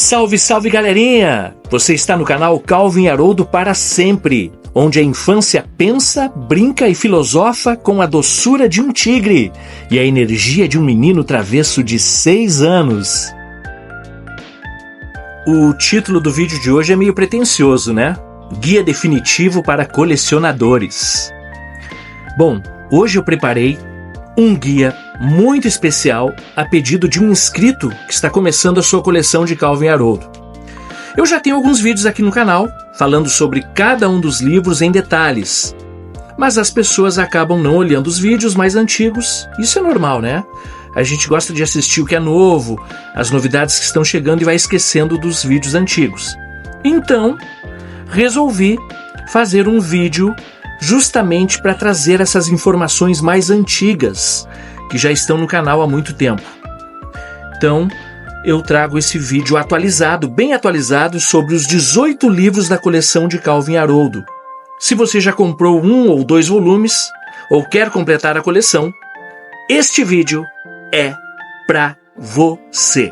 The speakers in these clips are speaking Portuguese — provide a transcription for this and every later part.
Salve, salve galerinha! Você está no canal Calvin Haroldo para sempre, onde a infância pensa, brinca e filosofa com a doçura de um tigre e a energia de um menino travesso de 6 anos. O título do vídeo de hoje é meio pretensioso, né? Guia definitivo para colecionadores. Bom, hoje eu preparei um guia muito especial a pedido de um inscrito que está começando a sua coleção de Calvin Haroldo. Eu já tenho alguns vídeos aqui no canal falando sobre cada um dos livros em detalhes, mas as pessoas acabam não olhando os vídeos mais antigos. Isso é normal, né? A gente gosta de assistir o que é novo, as novidades que estão chegando e vai esquecendo dos vídeos antigos. Então, resolvi fazer um vídeo justamente para trazer essas informações mais antigas, que já estão no canal há muito tempo. Então, eu trago esse vídeo atualizado, bem atualizado, sobre os 18 livros da coleção de Calvin Haroldo. Se você já comprou 1 ou 2 volumes, ou quer completar a coleção, este vídeo é para você.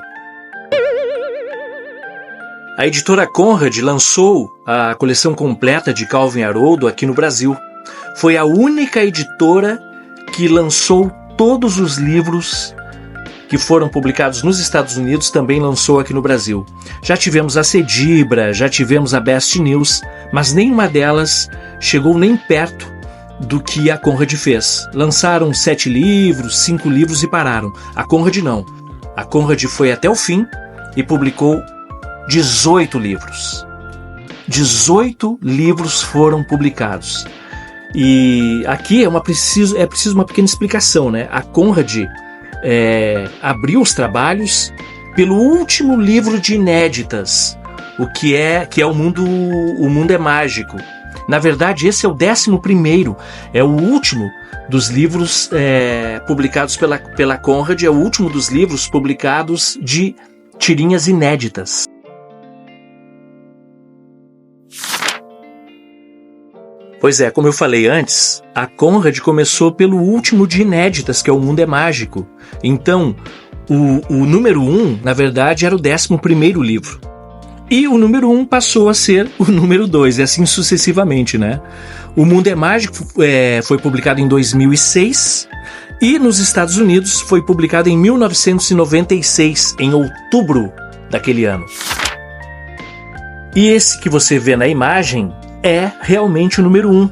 A editora Conrad lançou a coleção completa de Calvin Haroldo aqui no Brasil. Foi a única editora que lançou todos os livros que foram publicados nos Estados Unidos, também lançou aqui no Brasil. Já tivemos a Cedibra, já tivemos a Best News, mas nenhuma delas chegou nem perto do que a Conrad fez. Lançaram 7 livros, 5 livros e pararam. A Conrad não. A Conrad foi até o fim e publicou 18 livros. 18 livros foram publicados. E aqui é preciso uma pequena explicação, né? A Conrad abriu os trabalhos pelo último livro de inéditas, que é o Mundo é Mágico. Na verdade, esse é o 11º, é o último dos livros publicados pela Conrad, é o último dos livros publicados de tirinhas inéditas. Pois é, como eu falei antes, a Conrad começou pelo último de inéditas, que é o Mundo é Mágico. Então, o número 1, na verdade, era o 11º livro. E o número 1 passou a ser o número 2, e assim sucessivamente, né? O Mundo é Mágico foi publicado em 2006, e nos Estados Unidos foi publicado em 1996, em outubro daquele ano. E esse que você vê na imagem é realmente o número 1,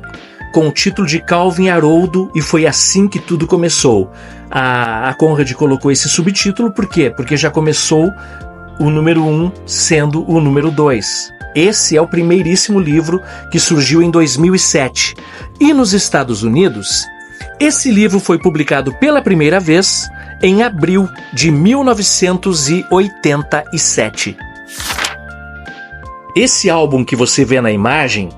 com o título de Calvin Haroldo, e foi assim que tudo começou. A Conrad colocou esse subtítulo, por quê? Porque já começou o número 1 sendo o número 2. Esse é o primeiríssimo livro que surgiu em 2007. E nos Estados Unidos, esse livro foi publicado pela primeira vez em abril de 1987. Esse álbum que você vê na imagem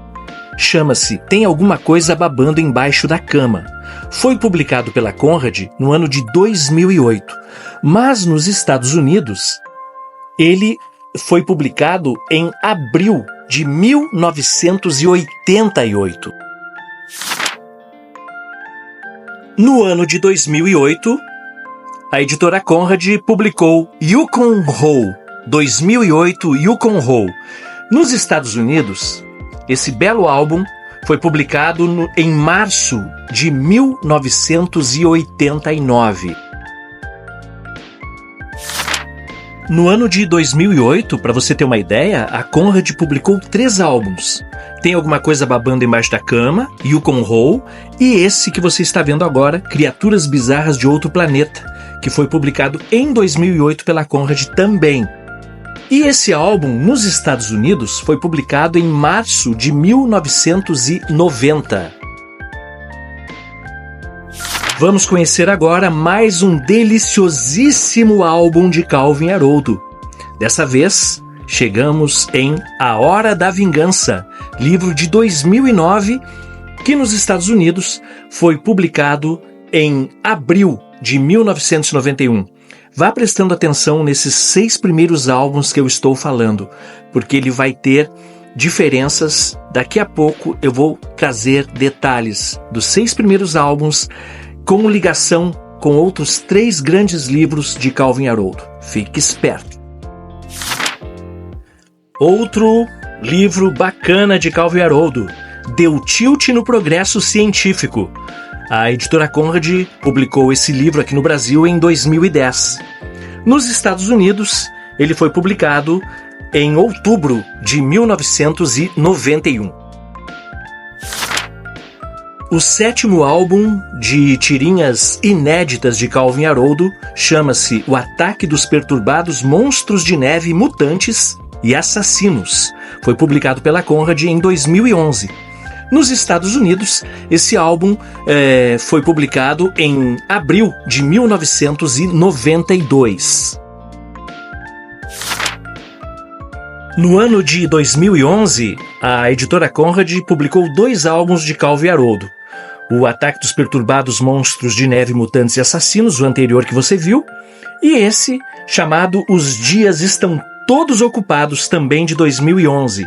chama-se Tem Alguma Coisa Babando Embaixo da Cama. Foi publicado pela Conrad no ano de 2008, mas nos Estados Unidos ele foi publicado em abril de 1988. No ano de 2008, a editora Conrad publicou Yukon Hole, 2008 Yukon Hole. Nos Estados Unidos, esse belo álbum foi publicado em março de 1989. No ano de 2008, para você ter uma ideia, a Conrad publicou 3 álbuns. Tem Alguma Coisa Babando Embaixo da Cama, Yukon Hole, e esse que você está vendo agora, Criaturas Bizarras de Outro Planeta, que foi publicado em 2008 pela Conrad também. E esse álbum, nos Estados Unidos, foi publicado em março de 1990. Vamos conhecer agora mais um deliciosíssimo álbum de Calvin Haroldo. Dessa vez, chegamos em A Hora da Vingança, livro de 2009, que nos Estados Unidos foi publicado em abril de 1991. Vá prestando atenção nesses 6 primeiros álbuns que eu estou falando, porque ele vai ter diferenças. Daqui a pouco eu vou trazer detalhes dos 6 primeiros álbuns com ligação com outros 3 grandes livros de Calvin Haroldo. Fique esperto! Outro livro bacana de Calvin e Haroldo, Deu Tilt no Progresso Científico. A editora Conrad publicou esse livro aqui no Brasil em 2010. Nos Estados Unidos, ele foi publicado em outubro de 1991. O 7º álbum de tirinhas inéditas de Calvin e Haroldo chama-se O Ataque dos Perturbados Monstros de Neve Mutantes e Assassinos. Foi publicado pela Conrad em 2011. Nos Estados Unidos, esse álbum foi publicado em abril de 1992. No ano de 2011, a editora Conrad publicou 2 álbuns de Calvin e Haroldo. O Ataque dos Perturbados Monstros de Neve Mutantes e Assassinos, o anterior que você viu, e esse chamado Os Dias Estão Todos Ocupados, também de 2011.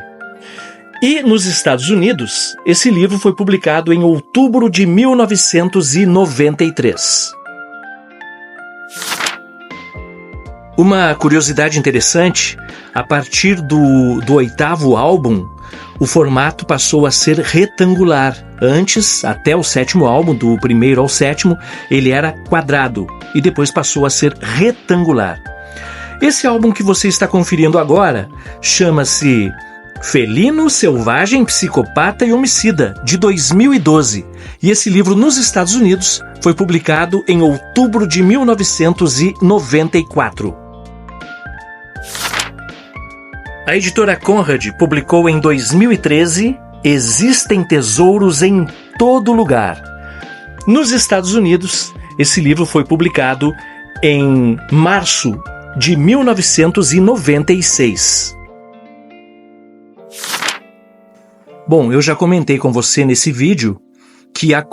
E nos Estados Unidos, esse livro foi publicado em outubro de 1993. Uma curiosidade interessante, a partir do 8º álbum, o formato passou a ser retangular. Antes, até o 7º álbum, do 1º ao 7º, ele era quadrado e depois passou a ser retangular. Esse álbum que você está conferindo agora chama-se Felino, Selvagem, Psicopata e Homicida, de 2012. E esse livro nos Estados Unidos foi publicado em outubro de 1994. A editora Conrad publicou em 2013 Existem Tesouros em Todo Lugar. Nos Estados Unidos, esse livro foi publicado em março de 1996. Bom, eu já comentei com você nesse vídeo que a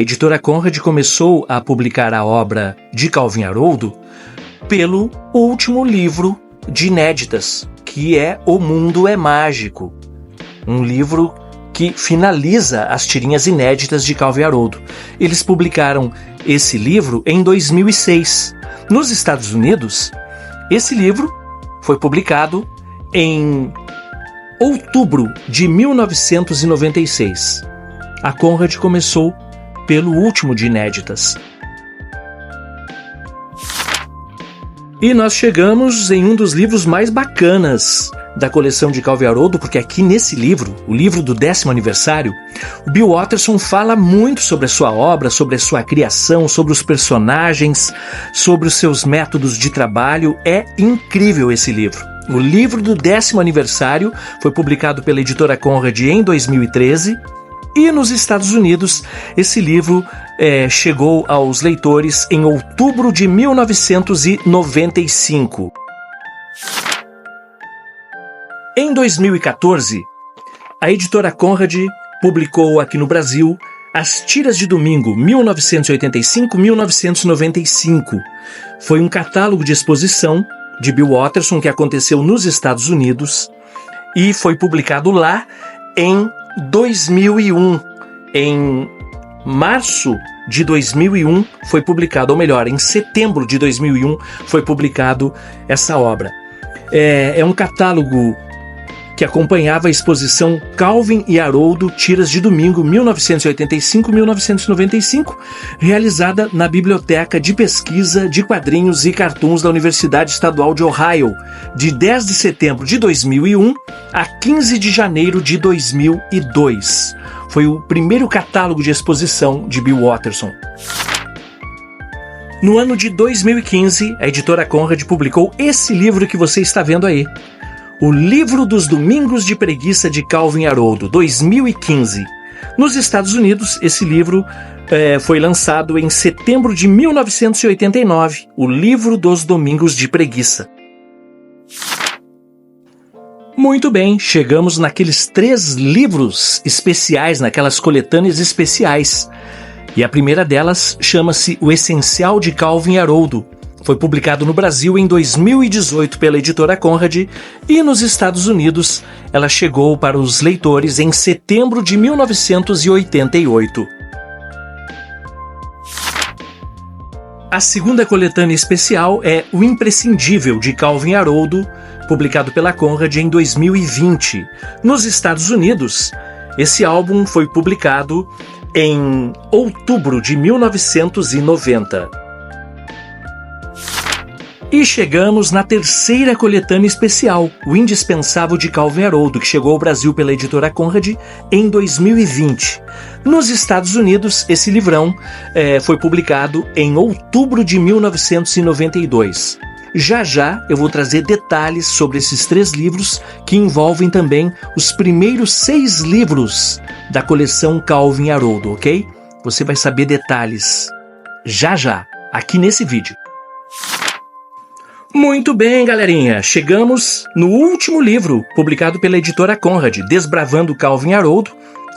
editora Conrad começou a publicar a obra de Calvin e Haroldo pelo último livro de inéditas, que é O Mundo é Mágico, um livro que finaliza as tirinhas inéditas de Calvin e Haroldo. Eles publicaram esse livro em 2006. Nos Estados Unidos, esse livro foi publicado em outubro de 1996. A Conrad começou pelo último de inéditas. E nós chegamos em um dos livros mais bacanas da coleção de Calvin e Haroldo, porque aqui nesse livro, o livro do 10º aniversário, o Bill Watterson fala muito sobre a sua obra, sobre a sua criação, sobre os personagens, sobre os seus métodos de trabalho. É incrível esse livro. O livro do 10º aniversário foi publicado pela editora Conrad em 2013 e nos Estados Unidos esse livro chegou aos leitores em outubro de 1995. Em 2014, a editora Conrad publicou aqui no Brasil As Tiras de Domingo 1985-1995. Foi um catálogo de exposição de Bill Watterson que aconteceu nos Estados Unidos e foi publicado lá em 2001. Em março de 2001 foi publicado, ou melhor, em setembro de 2001 foi publicado essa obra. É um catálogo que acompanhava a exposição Calvin e Haroldo, Tiras de Domingo 1985-1995, realizada na Biblioteca de Pesquisa de Quadrinhos e Cartoons da Universidade Estadual de Ohio, de 10 de setembro de 2001 a 15 de janeiro de 2002. Foi o primeiro catálogo de exposição de Bill Watterson. No ano de 2015, a editora Conrad publicou esse livro que você está vendo aí, O Livro dos Domingos de Preguiça de Calvin e Haroldo, 2015. Nos Estados Unidos, esse livro foi lançado em setembro de 1989, O Livro dos Domingos de Preguiça. Muito bem, chegamos naqueles 3 livros especiais, naquelas coletâneas especiais. E a primeira delas chama-se O Essencial de Calvin e Haroldo. Foi publicado no Brasil em 2018 pela editora Conrad e nos Estados Unidos ela chegou para os leitores em setembro de 1988. A segunda coletânea especial é O Imprescindível de Calvin e Haroldo, publicado pela Conrad em 2020. Nos Estados Unidos, esse álbum foi publicado em outubro de 1990. E chegamos na terceira coletânea especial, O Indispensável de Calvin Haroldo, que chegou ao Brasil pela editora Conrad em 2020. Nos Estados Unidos, esse livrão foi publicado em outubro de 1992. Já eu vou trazer detalhes sobre esses 3 livros que envolvem também os primeiros 6 livros da coleção Calvin Haroldo, ok? Você vai saber detalhes já, aqui nesse vídeo. Muito bem, galerinha, chegamos no último livro publicado pela editora Conrad, Desbravando Calvin Haroldo.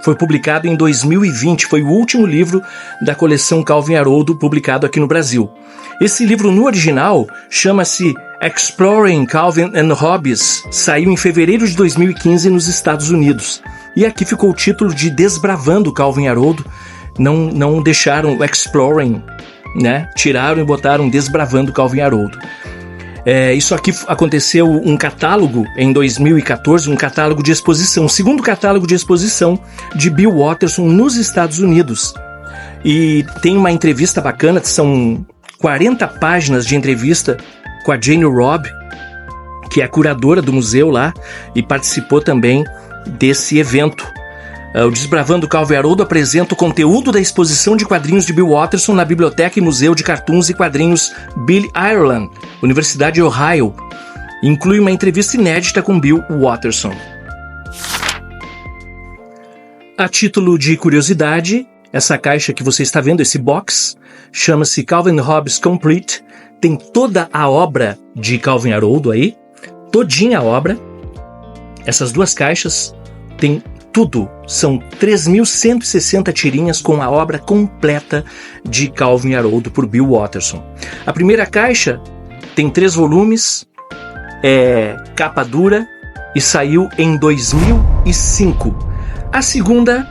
Foi publicado em 2020, foi o último livro da coleção Calvin Haroldo publicado aqui no Brasil. Esse livro no original chama-se Exploring Calvin and Hobbes, saiu em fevereiro de 2015 nos Estados Unidos. E aqui ficou o título de Desbravando Calvin Haroldo, não deixaram o Exploring, né? Tiraram e botaram Desbravando Calvin Haroldo. Isso aqui aconteceu um catálogo em 2014, um catálogo de exposição, o segundo catálogo de exposição de Bill Watterson nos Estados Unidos. E tem uma entrevista bacana, são 40 páginas de entrevista com a Jane Robb, que é a curadora do museu lá e participou também desse evento. O Desbravando Calvin Haroldo apresenta o conteúdo da exposição de quadrinhos de Bill Watterson na Biblioteca e Museu de Cartoons e Quadrinhos Billy Ireland, Universidade de Ohio. Inclui uma entrevista inédita com Bill Watterson. A título de curiosidade, essa caixa que você está vendo, esse box, chama-se Calvin Hobbes Complete. Tem toda a obra de Calvin Haroldo aí, todinha a obra. Essas 2 caixas tem tudo, são 3.160 tirinhas com a obra completa de Calvin Haroldo por Bill Watterson. A primeira caixa tem 3 volumes, capa dura e saiu em 2005. A segunda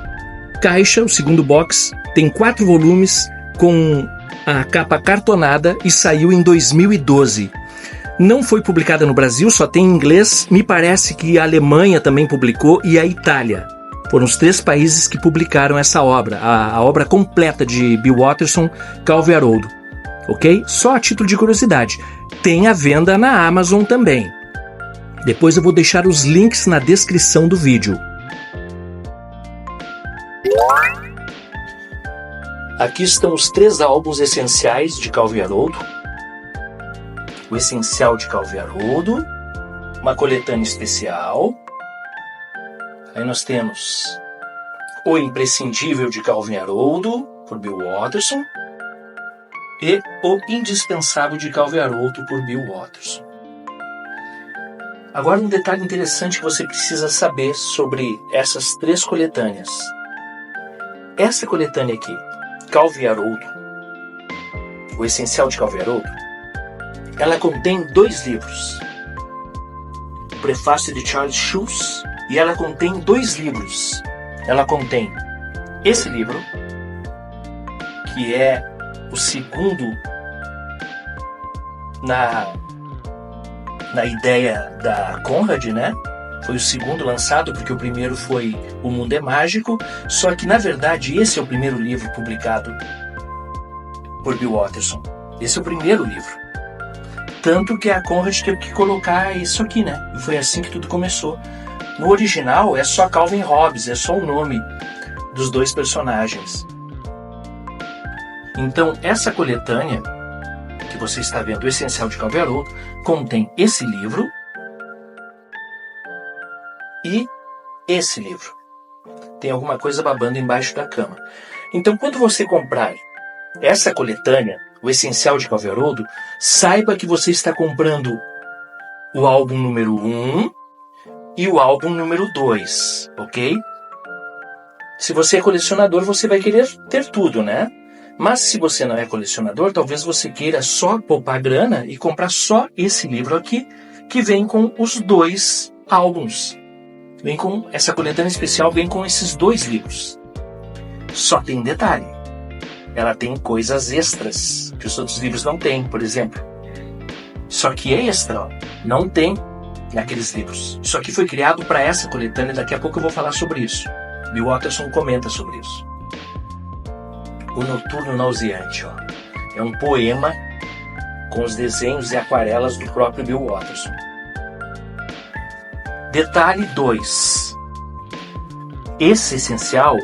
caixa, o segundo box, tem 4 volumes com a capa cartonada e saiu em 2012. Não foi publicada no Brasil, só tem em inglês. Me parece que a Alemanha também publicou e a Itália. Foram os 3 países que publicaram essa obra, a obra completa de Bill Watterson, Calvin Haroldo. Ok? Só a título de curiosidade. Tem a venda na Amazon também. Depois eu vou deixar os links na descrição do vídeo. Aqui estão os 3 álbuns essenciais de Calvin Haroldo. O Essencial de Calvin Haroldo, uma coletânea especial. Aí nós temos O Imprescindível de Calvin Haroldo, por Bill Watterson, e O Indispensável de Calvin Haroldo, por Bill Watterson. Agora um detalhe interessante que você precisa saber sobre essas 3 coletâneas. Essa coletânea aqui, Calvin Haroldo, O Essencial de Calvin Haroldo, ela contém 2 livros. O Prefácio de Charles Schulz, e ela contém 2 livros. Ela contém esse livro, que é o segundo na ideia da Conrad, né? Foi o segundo lançado, porque o primeiro foi O Mundo é Mágico, só que na verdade esse é o primeiro livro publicado por Bill Watterson. Esse é o primeiro livro. Tanto que a Conrad teve que colocar isso aqui, né? E foi assim que tudo começou. No original é só Calvin Hobbes, é só o nome dos 2 personagens. Então essa coletânea que você está vendo, O Essencial de Calvin Haroldo, contém esse livro e esse livro. Tem alguma coisa babando embaixo da cama. Então quando você comprar essa coletânea, O Essencial de Calvin Haroldo, saiba que você está comprando o álbum número 1 e o álbum número 2, ok? Se você é colecionador, você vai querer ter tudo, né? Mas se você não é colecionador, talvez você queira só poupar grana e comprar só esse livro aqui, que vem com os 2 álbuns. Vem com essa coletânea especial, vem com esses 2 livros. Só tem detalhe. Ela tem coisas extras que os outros livros não têm, por exemplo. Só que é extra, ó. Não tem naqueles livros. Isso aqui foi criado para essa coletânea, daqui a pouco eu vou falar sobre isso. Bill Watterson comenta sobre isso. O Noturno Nauseante, ó, é um poema com os desenhos e aquarelas do próprio Bill Watterson. Detalhe 2. Esse essencial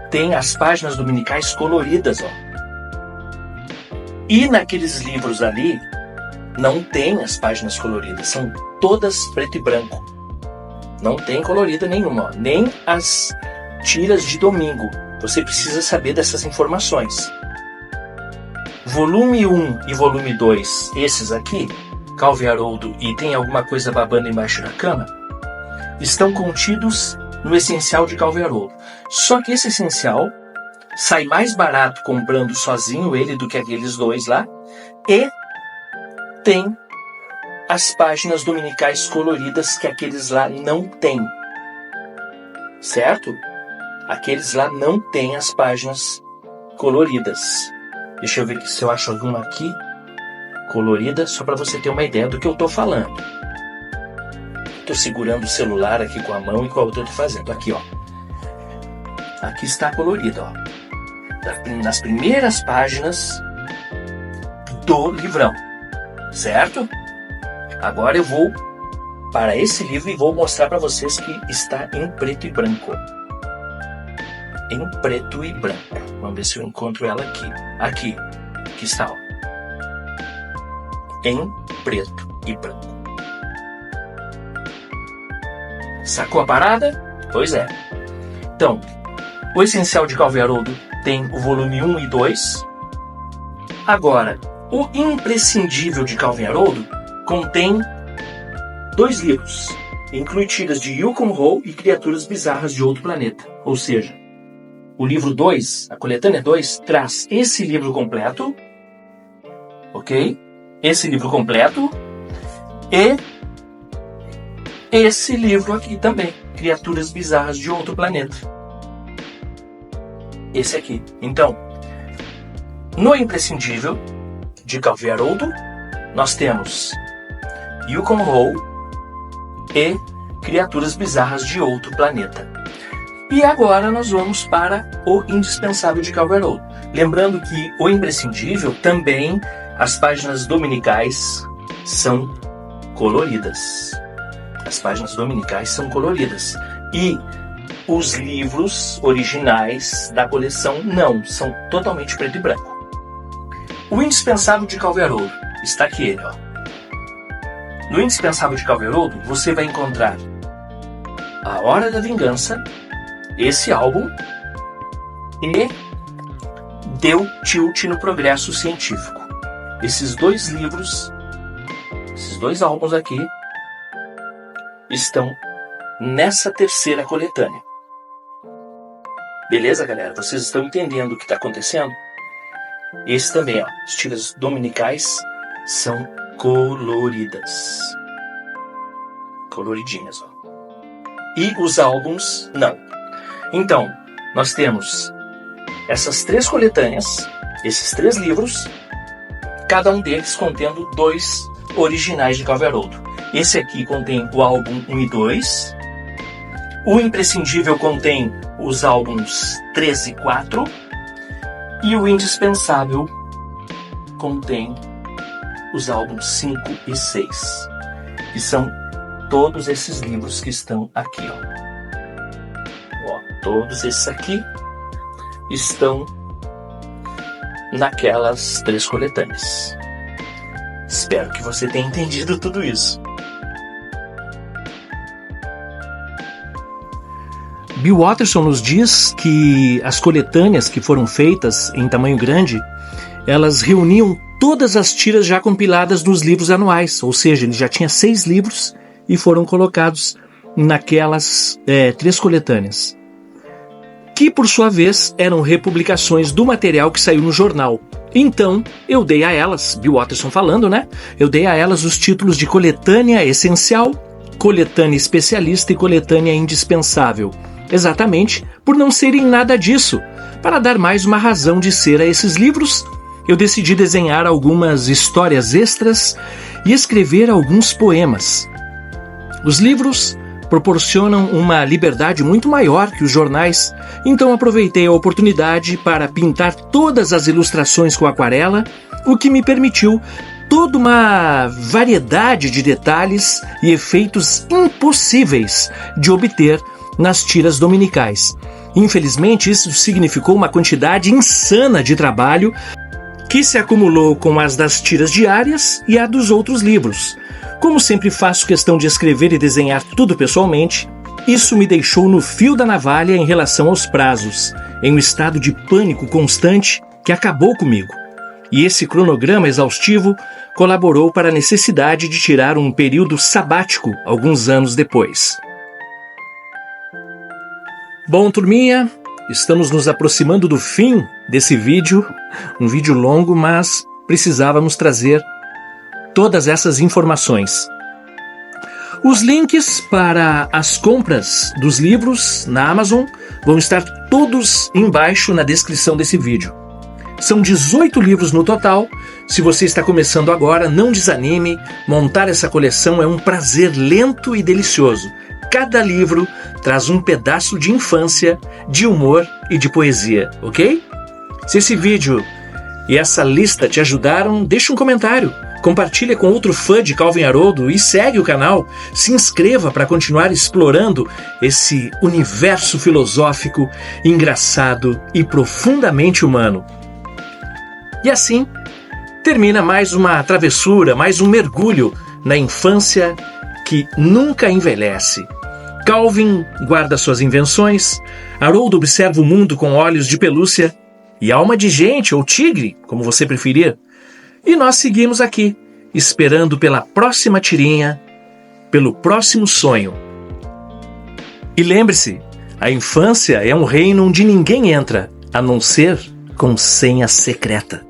tem as páginas dominicais coloridas, ó. E naqueles livros ali, não tem as páginas coloridas, são todas preto e branco. Não tem colorida nenhuma, ó, nem as tiras de domingo. Você precisa saber dessas informações. Volume 1 e volume 2, esses aqui, Calvin Haroldo e Tem Alguma Coisa Babando Embaixo da Cama, estão contidos no essencial de Calvin Haroldo. Só que esse essencial sai mais barato comprando sozinho ele do que aqueles dois lá, e tem as páginas dominicais coloridas que aqueles lá não têm. Certo? Aqueles lá não têm as páginas coloridas. Deixa eu ver se eu acho alguma aqui colorida, só para você ter uma ideia do que eu estou falando. Estou segurando o celular aqui com a mão e com a outra eu estou fazendo. Aqui, ó. Aqui está colorida, ó. Nas primeiras páginas do livrão. Certo? Agora eu vou para esse livro e vou mostrar para vocês que está em preto e branco. Em preto e branco. Vamos ver se eu encontro ela aqui. Aqui está, ó. Em preto e branco. Sacou a parada? Pois é. Então, o essencial de Calvin Haroldo tem o volume 1 e 2. Agora, o imprescindível de Calvin Haroldo contém 2 livros. Inclui tiras de Yukon Hall e Criaturas Bizarras de Outro Planeta. Ou seja, o livro 2, a coletânea 2, traz esse livro completo, ok? Esse livro completo e esse livro aqui também, Criaturas Bizarras de Outro Planeta. Esse aqui. Então, no imprescindível de Calvin Haroldo, nós temos Yukon Hall e Criaturas Bizarras de Outro Planeta. E agora nós vamos para o indispensável de Calvin Haroldo. Lembrando que o imprescindível também, as páginas dominicais são coloridas. As páginas dominicais são coloridas. E os livros originais da coleção não, são totalmente preto e branco. O indispensável de Calvin Haroldo, está aqui ele, ó. No indispensável de Calvin Haroldo, você vai encontrar A Hora da Vingança, esse álbum, e Deu Tilt no Progresso Científico. Esses 2 livros, esses 2 álbuns aqui, estão nessa terceira coletânea. Beleza, galera? Vocês estão entendendo o que está acontecendo? Esse também, ó, as tiras dominicais são coloridas. Coloridinhas, ó. E os álbuns, não. Então, nós temos essas 3 coletâneas, esses 3 livros, cada um deles contendo 2 originais de Calvin Haroldo. Esse aqui contém o álbum 1 e 2. O imprescindível contém os álbuns 3 e 4. E o indispensável contém os álbuns 5 e 6. Que são todos esses livros que estão aqui, ó. Todos esses aqui estão naquelas 3 coletâneas. Espero que você tenha entendido tudo isso. Bill Watterson nos diz que as coletâneas que foram feitas em tamanho grande, elas reuniam todas as tiras já compiladas nos livros anuais, ou seja, ele já tinha 6 livros e foram colocados naquelas 3 coletâneas, que por sua vez eram republicações do material que saiu no jornal. Então, eu dei a elas, Bill Watterson falando, né? Eu dei a elas os títulos de coletânea essencial, coletânea especialista e coletânea indispensável. Exatamente por não serem nada disso. Para dar mais uma razão de ser a esses livros, eu decidi desenhar algumas histórias extras e escrever alguns poemas. Os livros proporcionam uma liberdade muito maior que os jornais, então aproveitei a oportunidade para pintar todas as ilustrações com aquarela, o que me permitiu toda uma variedade de detalhes e efeitos impossíveis de obter nas tiras dominicais. Infelizmente, isso significou uma quantidade insana de trabalho que se acumulou com as das tiras diárias e a dos outros livros. Como sempre faço questão de escrever e desenhar tudo pessoalmente, isso me deixou no fio da navalha em relação aos prazos, em um estado de pânico constante que acabou comigo. E esse cronograma exaustivo colaborou para a necessidade de tirar um período sabático alguns anos depois. Bom, turminha, estamos nos aproximando do fim desse vídeo, um vídeo longo, mas precisávamos trazer todas essas informações. Os links para as compras dos livros na Amazon vão estar todos embaixo na descrição desse vídeo. São 18 livros no total. Se você está começando agora, não desanime. Montar essa coleção é um prazer lento e delicioso. Cada livro traz um pedaço de infância, de humor e de poesia, ok? Se esse vídeo e essa lista te ajudaram, deixa um comentário. Compartilha com outro fã de Calvin Haroldo e segue o canal. Se inscreva para continuar explorando esse universo filosófico, engraçado e profundamente humano. E assim, termina mais uma travessura, mais um mergulho na infância que nunca envelhece. Calvin guarda suas invenções, Haroldo observa o mundo com olhos de pelúcia e alma de gente ou tigre, como você preferir. E nós seguimos aqui, esperando pela próxima tirinha, pelo próximo sonho. E lembre-se, a infância é um reino onde ninguém entra, a não ser com senha secreta.